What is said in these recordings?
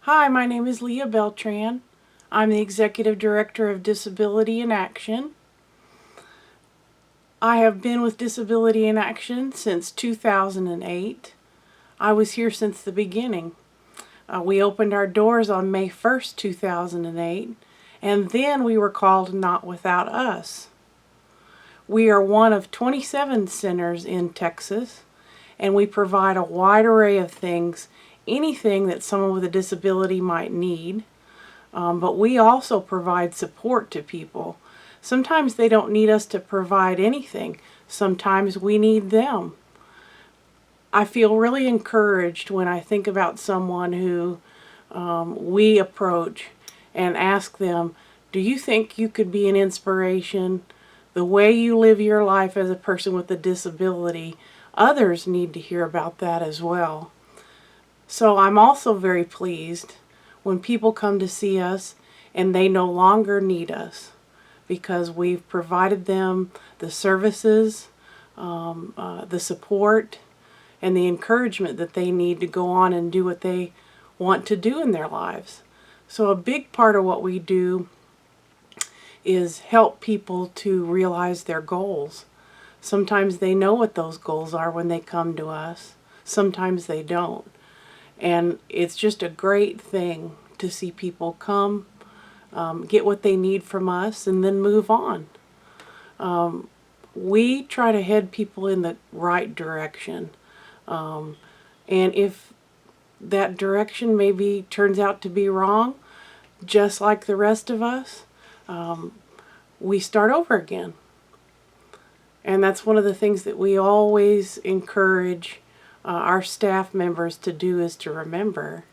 Hi, my name is Leah Beltran. I'm the Executive Director of Disability in Action. I have been with Disability in Action since 2008. I was here since the beginning. We opened our doors on May 1st, 2008, and then we were called Not Without Us. We are one of 27 centers in Texas, and we provide a wide array of things, anything that someone with a disability might need. But we also provide support to people. Sometimes they don't need us to provide anything. Sometimes we need them. I feel really encouraged when I think about someone who we approach and ask them, do you think you could be an inspiration? The way you live your life as a person with a disability, others need to hear about that as well. So I'm also very pleased when people come to see us and they no longer need us because we've provided them the services, the support, and the encouragement that they need to go on and do what they want to do in their lives. So a big part of what we do is help people to realize their goals. Sometimes they know what those goals are when they come to us. Sometimes they don't. And it's just a great thing to see people come, get what they need from us, and then move on. We try to head people in the right direction. And if that direction maybe turns out to be wrong, just like the rest of us, we start over again. And that's one of the things that we always encourage our staff members to do, is to remember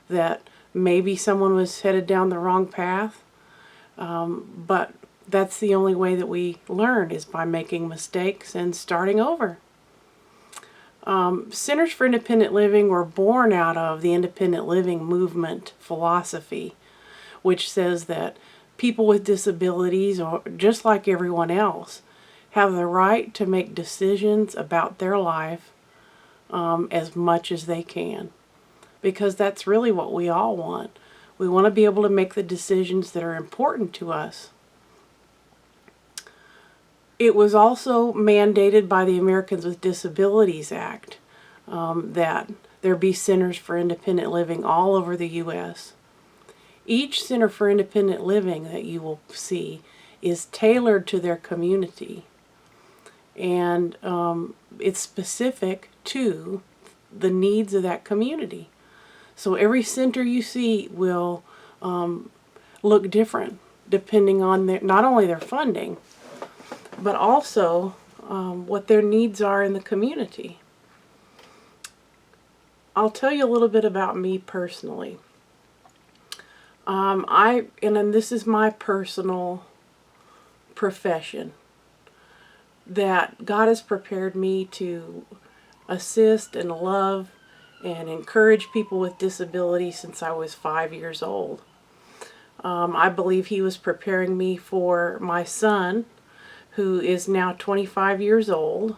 that maybe someone was headed down the wrong path, but that's the only way that we learn, is by making mistakes and starting over. Centers for Independent Living were born out of the independent living movement philosophy, which says that people with disabilities, or just like everyone else, have the right to make decisions about their life as much as they can. Because that's really what we all want. We want to be able to make the decisions that are important to us. It was also mandated by the Americans with Disabilities Act that there be centers for independent living all over the U.S. Each center for independent living that you will see is tailored to their community, and it's specific to the needs of that community. So every center you see will look different depending on not only their funding, but also what their needs are in the community. I'll tell you a little bit about me personally. And this is my personal profession, that God has prepared me to assist and love and encourage people with disabilities since I was 5 years old. I believe He was preparing me for my son, who is now 25 years old.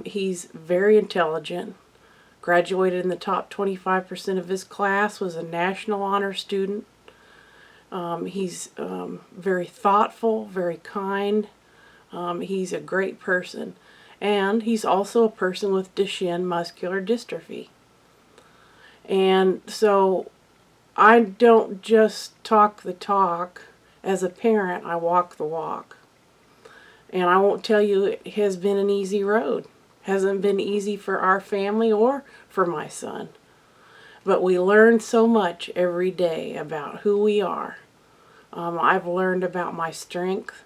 He's very intelligent, graduated in the top 25% of his class, was a national honor student. He's very thoughtful, very kind. He's a great person. And he's also a person with Duchenne muscular dystrophy. And so I don't just talk the talk. As a parent, I walk the walk. And I won't tell you it has been an easy road. Hasn't been easy for our family or for my son. But we learn so much every day about who we are. I've learned about my strength.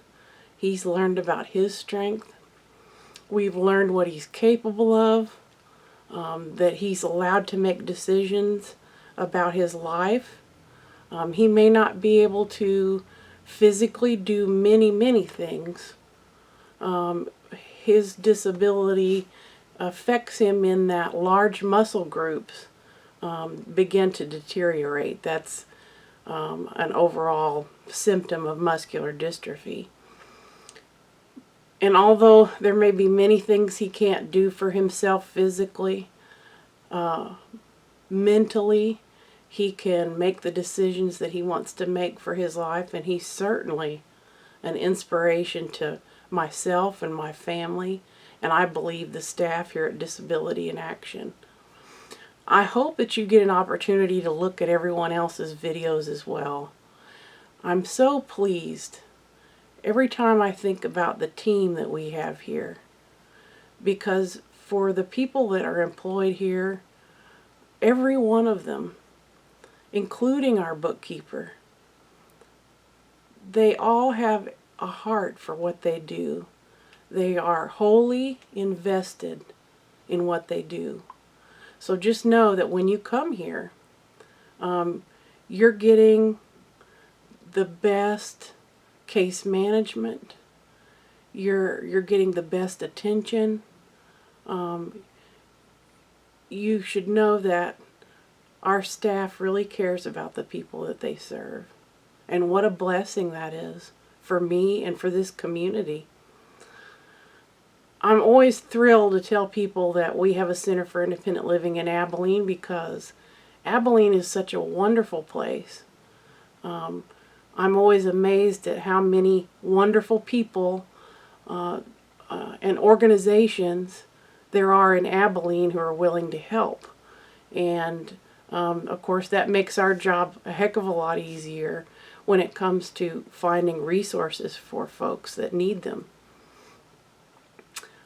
He's learned about his strength. We've learned what he's capable of, that he's allowed to make decisions about his life. He may not be able to physically do many things. His disability affects him in that large muscle groups begin to deteriorate. That's an overall symptom of muscular dystrophy. And although there may be many things he can't do for himself physically, mentally, he can make the decisions that he wants to make for his life, and he's certainly an inspiration to myself and my family, and I believe the staff here at Disability in Action. I hope that you get an opportunity to look at everyone else's videos as well. I'm so pleased every time I think about the team that we have here, because for the people that are employed here, every one of them, including our bookkeeper, they all have a heart for what they do. They are wholly invested in what they do. So just know that when you come here, you're getting the best case management. You're getting the best attention. You should know that our staff really cares about the people that they serve. And what a blessing that is for me and for this community. I'm always thrilled to tell people that we have a Center for Independent Living in Abilene, because Abilene is such a wonderful place. I'm always amazed at how many wonderful people and organizations there are in Abilene who are willing to help. And of course that makes our job a heck of a lot easier when it comes to finding resources for folks that need them.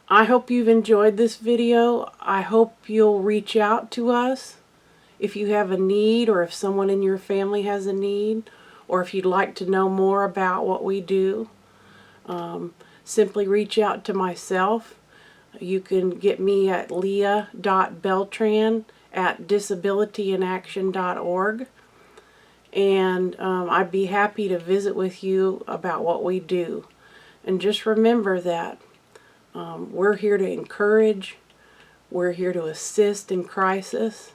I hope you've enjoyed this video. I hope you'll reach out to us if you have a need, or if someone in your family has a need, or if you'd like to know more about what we do. Simply reach out to myself. You can get me at leah.beltran@disabilityinaction.org, and I'd be happy to visit with you about what we do. And just remember that we're here to encourage, we're here to assist in crisis,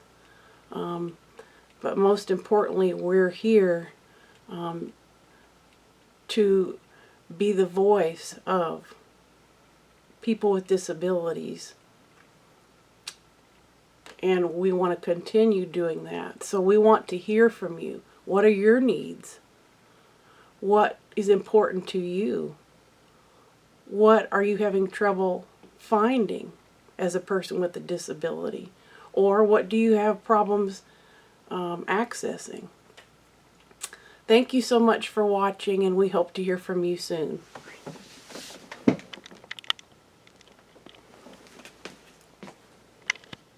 but most importantly, we're here to be the voice of people with disabilities, and we want to continue doing that. So we want to hear from you. What are your needs? What is important to you? What are you having trouble finding as a person with a disability? Or what do you have problems accessing? Thank you so much for watching, and we hope to hear from you soon.